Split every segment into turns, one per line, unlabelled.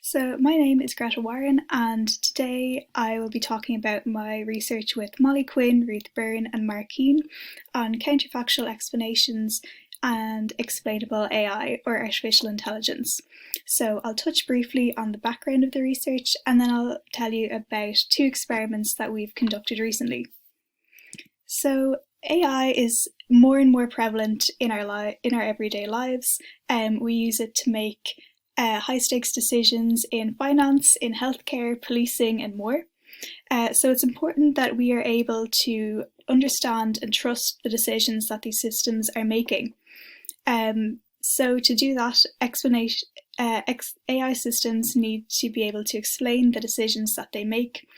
So my name is Greta Warren, and today I will be talking about my research with Molly Quinn, Ruth Byrne and Mark Keane on counterfactual explanations and explainable AI, or artificial intelligence. So I'll touch briefly on the background of the research, and then I'll tell you about two experiments that we've conducted recently. So AI is more and more prevalent in our everyday lives. We use it to make high-stakes decisions in finance, in healthcare, policing, and more. So it's important that we are able to understand and trust the decisions that these systems are making. So to do that, AI systems need to be able to explain the decisions that they make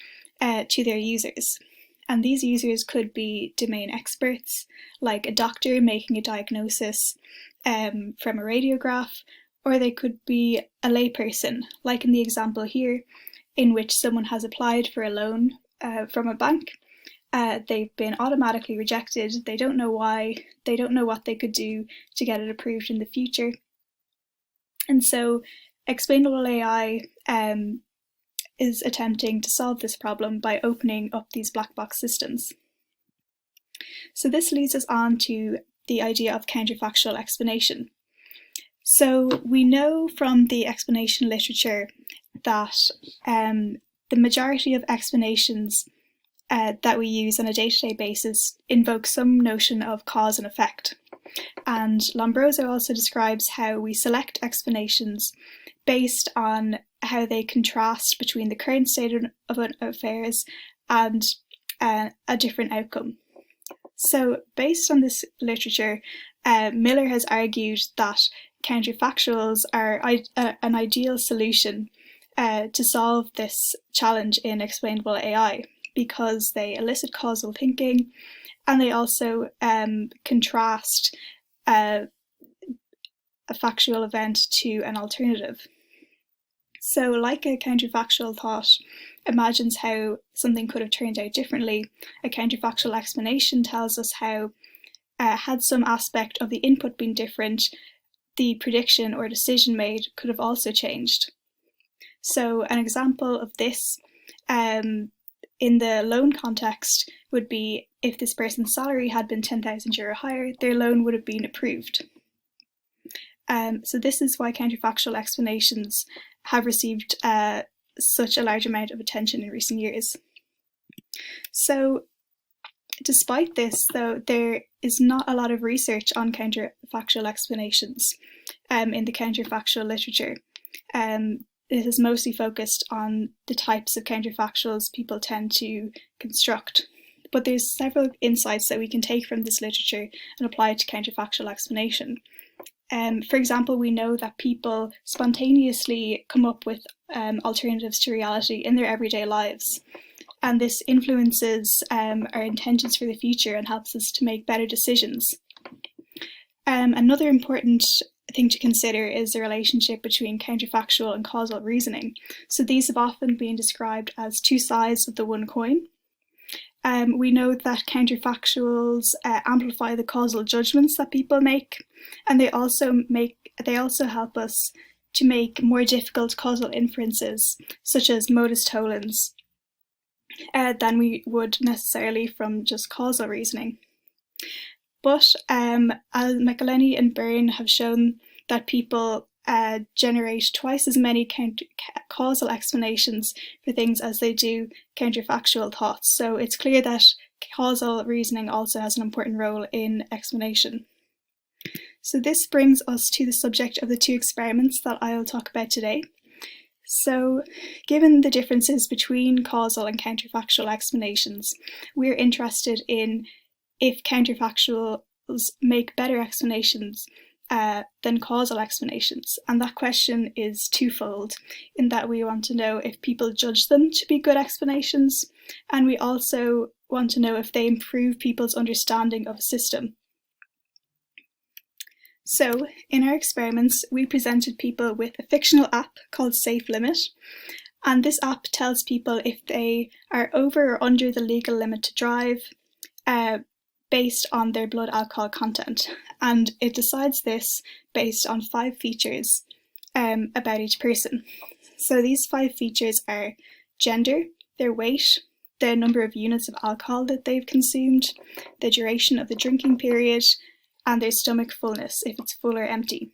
to their users. And these users could be domain experts, like a doctor making a diagnosis from a radiograph, or they could be a layperson, like in the example here, in which someone has applied for a loan from a bank. They've been automatically rejected. They don't know why. They don't know what they could do to get it approved in the future. And so explainable AI is attempting to solve this problem by opening up these black box systems. So this leads us on to the idea of counterfactual explanation. So we know from the explanation literature that the majority of explanations that we use on a day-to-day basis invoke some notion of cause and effect. And Lombroso also describes how we select explanations based on how they contrast between the current state of affairs and a different outcome. So based on this literature, Miller has argued that counterfactuals are an ideal solution to solve this challenge in explainable AI, because they elicit causal thinking and they also contrast a factual event to an alternative. So like a counterfactual thought imagines how something could have turned out differently, a counterfactual explanation tells us how, had some aspect of the input been different, the prediction or decision made could have also changed. So an example of this in the loan context would be if this person's salary had been €10,000 higher, their loan would have been approved. So this is why counterfactual explanations have received such a large amount of attention in recent years. So despite this, though, there is not a lot of research on counterfactual explanations in the counterfactual literature. It is mostly focused on the types of counterfactuals people tend to construct. But there's several insights that we can take from this literature and apply to counterfactual explanation. For example, we know that people spontaneously come up with alternatives to reality in their everyday lives. And this influences our intentions for the future and helps us to make better decisions. Another important thing to consider is the relationship between counterfactual and causal reasoning. So these have often been described as two sides of the one coin. We know that counterfactuals amplify the causal judgments that people make, and they also help us to make more difficult causal inferences, such as modus tollens, than we would necessarily from just causal reasoning. But as McElhenney and Byrne have shown that people generate twice as many causal explanations for things as they do counterfactual thoughts. So it's clear that causal reasoning also has an important role in explanation. So this brings us to the subject of the two experiments that I'll talk about today. So, given the differences between causal and counterfactual explanations, we're interested in if counterfactuals make better explanations than causal explanations. And that question is twofold, in that we want to know if people judge them to be good explanations, and we also want to know if they improve people's understanding of a system. So, in our experiments, we presented people with a fictional app called Safe Limit, and this app tells people if they are over or under the legal limit to drive based on their blood alcohol content, and it decides this based on 5 features. about each person. So these 5 features are gender, their weight, the number of units of alcohol that they've consumed, the duration of the drinking period, and their stomach fullness, if it's full or empty.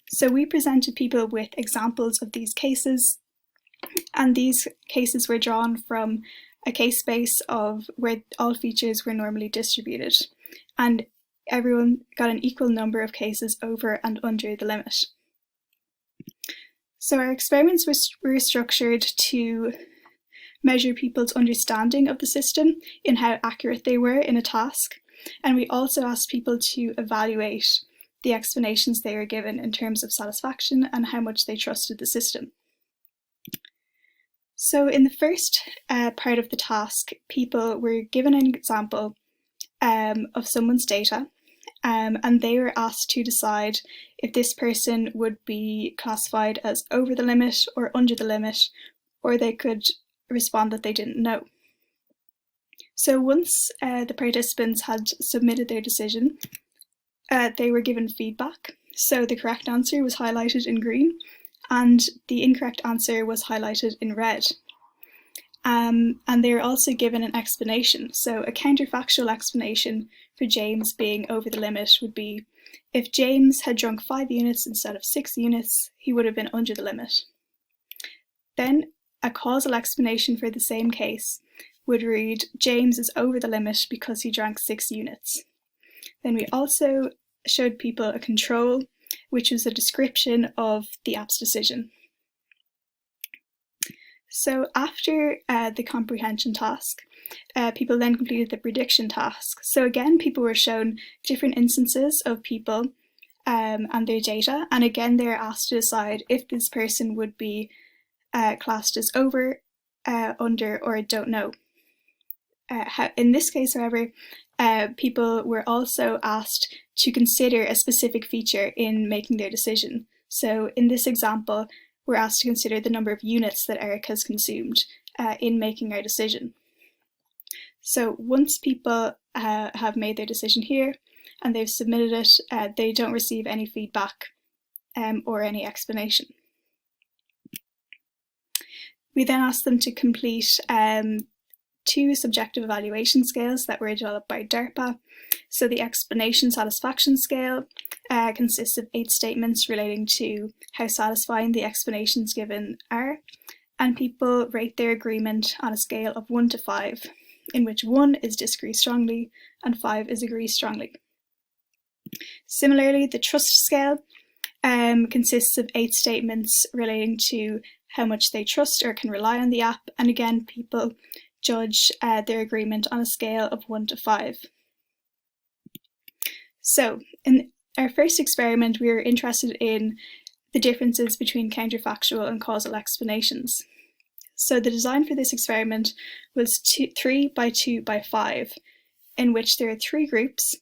So we presented people with examples of these cases, and these cases were drawn from a case space of where all features were normally distributed, and everyone got an equal number of cases over and under the limit. So our experiments were structured to measure people's understanding of the system in how accurate they were in a task, and we also asked people to evaluate the explanations they were given in terms of satisfaction and how much they trusted the system. So in the first part of the task, people were given an example of someone's data, and they were asked to decide if this person would be classified as over the limit or under the limit, or they could respond that they didn't know. So once the participants had submitted their decision, they were given feedback. So the correct answer was highlighted in green, and the incorrect answer was highlighted in red. And they were also given an explanation. So a counterfactual explanation for James being over the limit would be, if James had drunk 5 units instead of 6 units, he would have been under the limit. Then a causal explanation for the same case would read, James is over the limit because he drank 6 units. Then we also showed people a control, which was a description of the app's decision. So after the comprehension task, people then completed the prediction task. So again, people were shown different instances of people and their data, and again they were asked to decide if this person would be classed as over, under, or don't know. In this case, however, people were also asked to consider a specific feature in making their decision. So in this example, we're asked to consider the number of units that Eric has consumed in making our decision. So once people have made their decision here and they've submitted it, they don't receive any feedback or any explanation. We then asked them to complete 2 subjective evaluation scales that were developed by DARPA. So the explanation satisfaction scale consists of 8 statements relating to how satisfying the explanations given are, and people rate their agreement on a scale of 1 to 5, in which 1 is disagree strongly and 5 is agree strongly. Similarly, the Truss Scale consists of 8 statements relating to how much they trust or can rely on the app, and again, people judge their agreement on a scale of 1 to 5. So, in our first experiment, we were interested in the differences between counterfactual and causal explanations. So the design for this experiment was 3 by 2 by 5, in which there are 3 groups.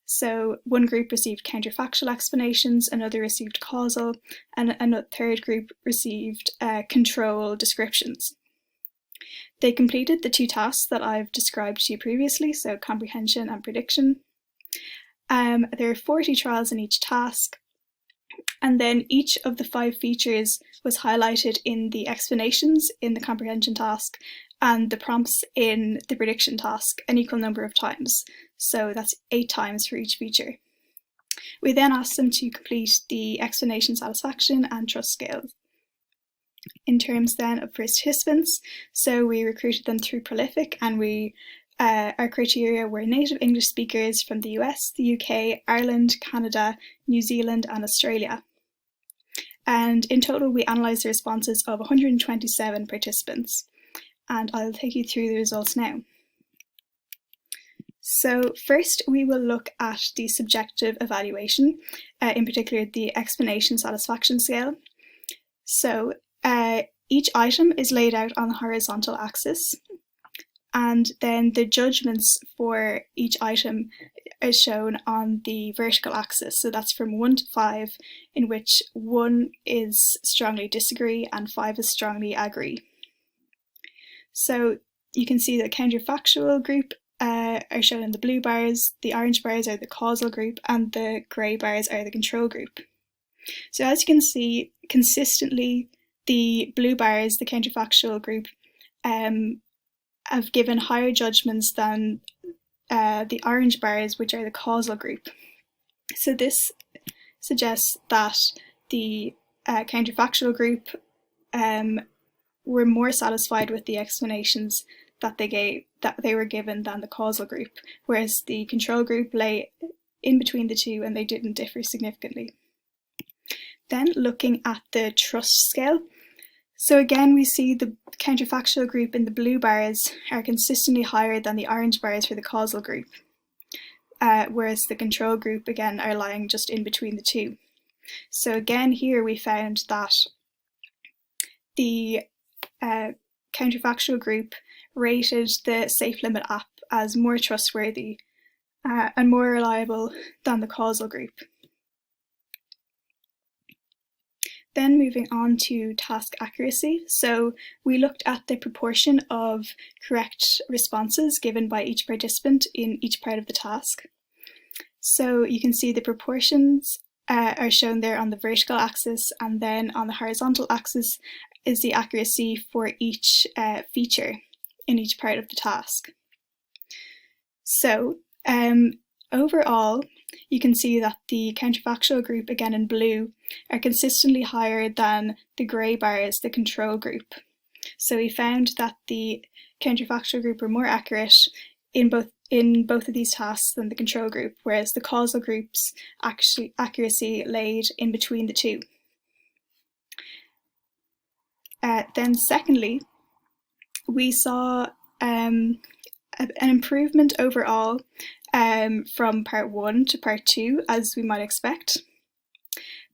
So one group received counterfactual explanations, another received causal, and a third group received control descriptions. They completed the 2 tasks that I've described to you previously, so comprehension and prediction. There are 40 trials in each task, and then each of the 5 features was highlighted in the explanations in the comprehension task and the prompts in the prediction task an equal number of times. So that's 8 times for each feature. We then asked them to complete the explanation satisfaction and Truss Scales. In terms then of participants, so we recruited them through Prolific, and our criteria were native English speakers from the US, the UK, Ireland, Canada, New Zealand and Australia. And in total we analysed the responses of 127 participants, and I'll take you through the results now. So first we will look at the subjective evaluation, in particular the explanation satisfaction scale. So each item is laid out on the horizontal axis, and then the judgments for each item is shown on the vertical axis. So that's from 1 to 5, in which 1 is strongly disagree and 5 is strongly agree. So you can see the counterfactual group are shown in the blue bars, the orange bars are the causal group, and the grey bars are the control group. So as you can see, consistently the blue bars, the counterfactual group, have given higher judgments than the orange bars, which are the causal group. So this suggests that the counterfactual group were more satisfied with the explanations that they were given than the causal group, whereas the control group lay in between the two and they didn't differ significantly. Then looking at the Truss Scale. So again, we see the counterfactual group in the blue bars are consistently higher than the orange bars for the causal group, whereas the control group again are lying just in between the two. So again, here we found that the counterfactual group rated the safe limit app as more trustworthy and more reliable than the causal group. Then moving on to task accuracy. So we looked at the proportion of correct responses given by each participant in each part of the task. So you can see the proportions are shown there on the vertical axis, and then on the horizontal axis is the accuracy for each feature in each part of the task. So overall, you can see that the counterfactual group, again in blue, are consistently higher than the grey bars, the control group. So we found that the counterfactual group were more accurate in both of these tasks than the control group, whereas the causal group's accuracy laid in between the two. Then secondly, we saw an improvement overall from part 1 to part 2, as we might expect.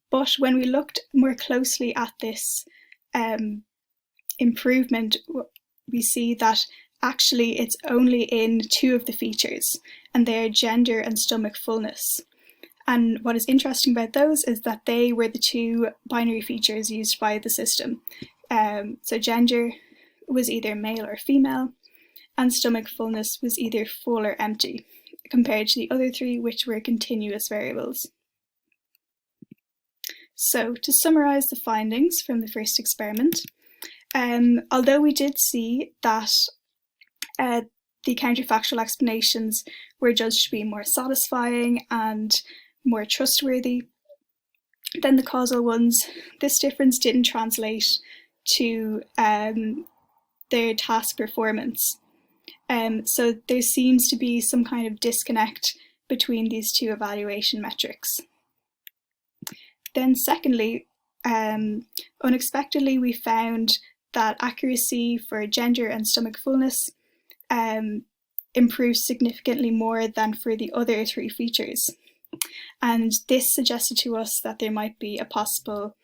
But when we looked more closely at this improvement, we see that actually it's only in 2 of the features, and they are gender and stomach fullness. And what is interesting about those is that they were the 2 binary features used by the system. So gender was either male or female, and stomach fullness was either full or empty, compared to the other 3, which were continuous variables. So to summarise the findings from the first experiment, although we did see that the counterfactual explanations were judged to be more satisfying and more trustworthy than the causal ones, this difference didn't translate to their task performance. So there seems to be some kind of disconnect between these 2 evaluation metrics. Then secondly, unexpectedly we found that accuracy for gender and stomach fullness improved significantly more than for the other 3 features. And this suggested to us that there might be a possible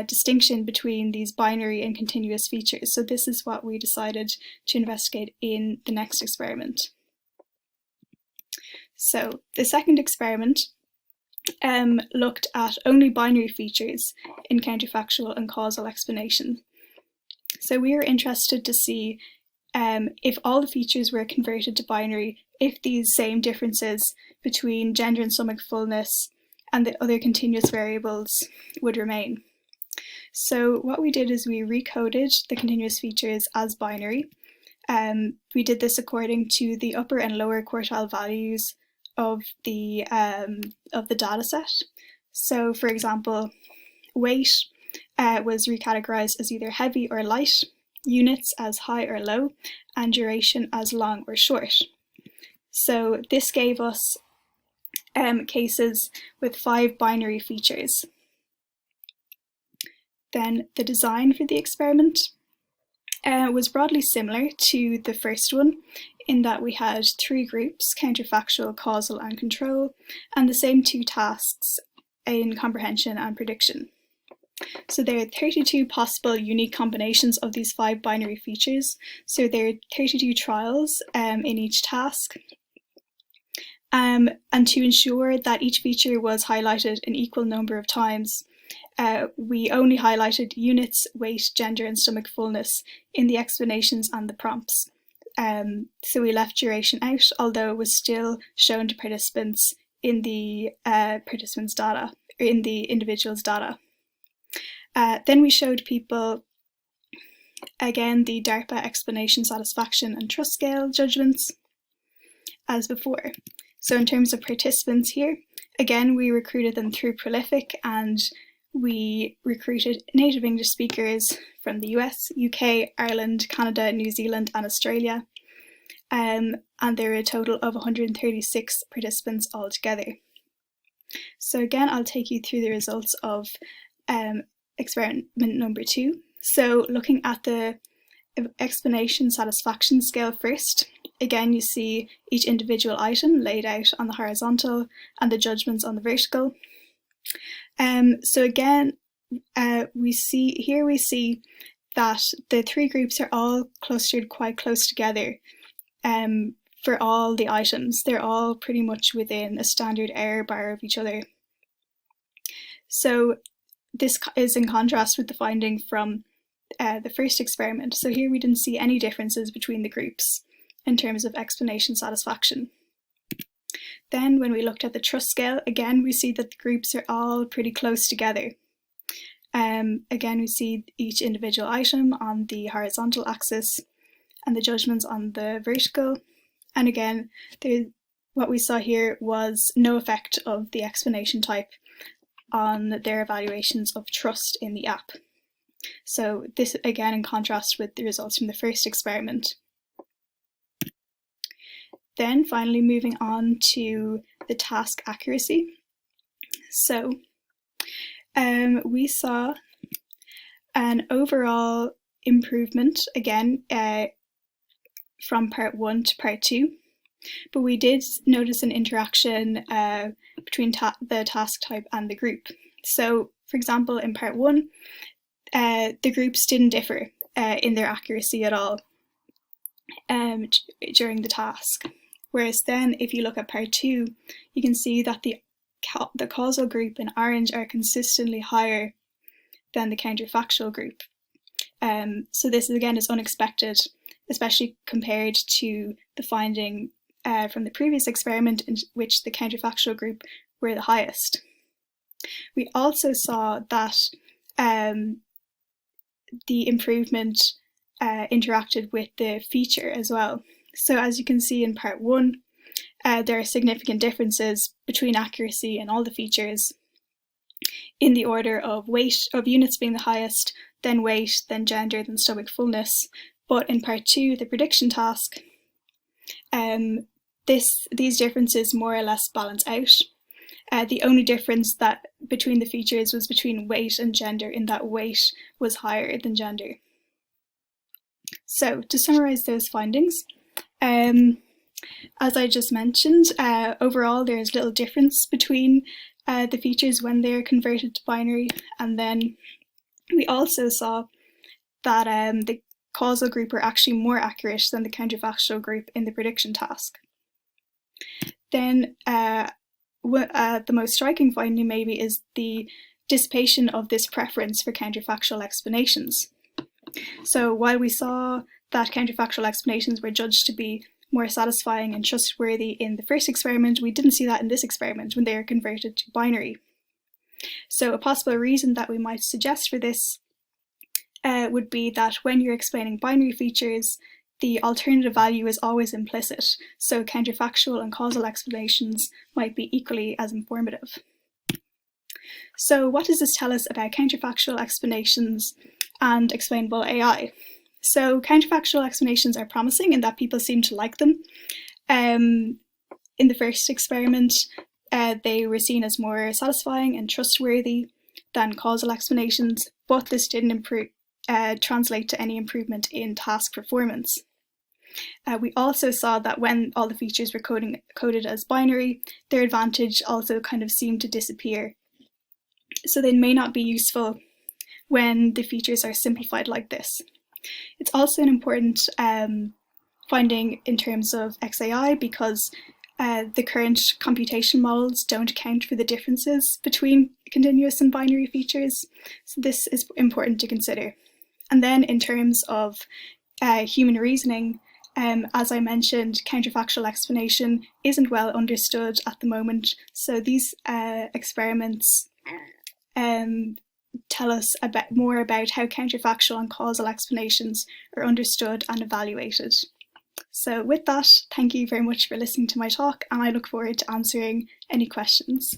distinction between these binary and continuous features. So this is what we decided to investigate in the next experiment. So the second experiment looked at only binary features in counterfactual and causal explanation. So we were interested to see if all the features were converted to binary, if these same differences between gender and stomach fullness and the other continuous variables would remain. So what we did is we recoded the continuous features as binary. We did this according to the upper and lower quartile values of the data set. So for example, weight was recategorized as either heavy or light, units as high or low, and duration as long or short. So this gave us cases with 5 binary features. Then the design for the experiment was broadly similar to the first one, in that we had 3 groups, counterfactual, causal and control, and the same 2 tasks in comprehension and prediction. So there are 32 possible unique combinations of these 5 binary features. So there are 32 trials in each task. And to ensure that each feature was highlighted an equal number of times, we only highlighted units, weight, gender and stomach fullness in the explanations and the prompts. So we left duration out, although it was still shown to participants in the participants' data, or in the individual's data. Then we showed people, again, the DARPA explanation, satisfaction, and Truss Scale judgments as before. So in terms of participants here, again, we recruited them through Prolific, and we recruited native English speakers from the US, UK, Ireland, Canada, New Zealand, and Australia. And there were a total of 136 participants altogether. So again, I'll take you through the results of experiment number 2. So looking at the explanation satisfaction scale first, again you see each individual item laid out on the horizontal and the judgments on the vertical. So again, we see that the 3 groups are all clustered quite close together. For all the items, they're all pretty much within a standard error bar of each other. So this is in contrast with the finding from the first experiment. So here we didn't see any differences between the groups in terms of explanation satisfaction. Then when we looked at the Truss Scale, again we see that the groups are all pretty close together. Again, we see each individual item on the horizontal axis and the judgments on the vertical. And again, what we saw here was no effect of the explanation type on their evaluations of trust in the app. So this again in contrast with the results from the first experiment. Then finally moving on to the task accuracy. So we saw an overall improvement again from part 1 to part 2, but we did notice an interaction between the task type and the group. So for example, in part 1, the groups didn't differ in their accuracy at all during the task. Whereas then if you look at part 2, you can see that the causal group in orange are consistently higher than the counterfactual group. So this again is unexpected, especially compared to the finding from the previous experiment in which the counterfactual group were the highest. We also saw that the improvement interacted with the feature as well. So as you can see in part 1, there are significant differences between accuracy and all the features in the order of weight of units being the highest, then weight, then gender, then stomach fullness. But in part 2, the prediction task, these differences more or less balance out. The only difference between the features was between weight and gender, in that weight was higher than gender. So to summarize those findings, as I just mentioned, overall there is little difference between the features when they're converted to binary, and then we also saw that the causal group were actually more accurate than the counterfactual group in the prediction task. Then the most striking finding maybe is the dissipation of this preference for counterfactual explanations. So while we saw that counterfactual explanations were judged to be more satisfying and trustworthy in the first experiment, we didn't see that in this experiment when they are converted to binary. So a possible reason that we might suggest for this would be that when you're explaining binary features, the alternative value is always implicit, so counterfactual and causal explanations might be equally as informative. So what does this tell us about counterfactual explanations and explainable AI? So counterfactual explanations are promising in that people seem to like them. In the first experiment, they were seen as more satisfying and trustworthy than causal explanations, but this didn't translate to any improvement in task performance. We also saw that when all the features were coded as binary, their advantage also kind of seemed to disappear. So they may not be useful when the features are simplified like this. It's also an important finding in terms of XAI because the current computation models don't account for the differences between continuous and binary features. So this is important to consider. And then in terms of human reasoning, As I mentioned, counterfactual explanation isn't well understood at the moment, so these experiments tell us more about how counterfactual and causal explanations are understood and evaluated. So with that, thank you very much for listening to my talk, and I look forward to answering any questions.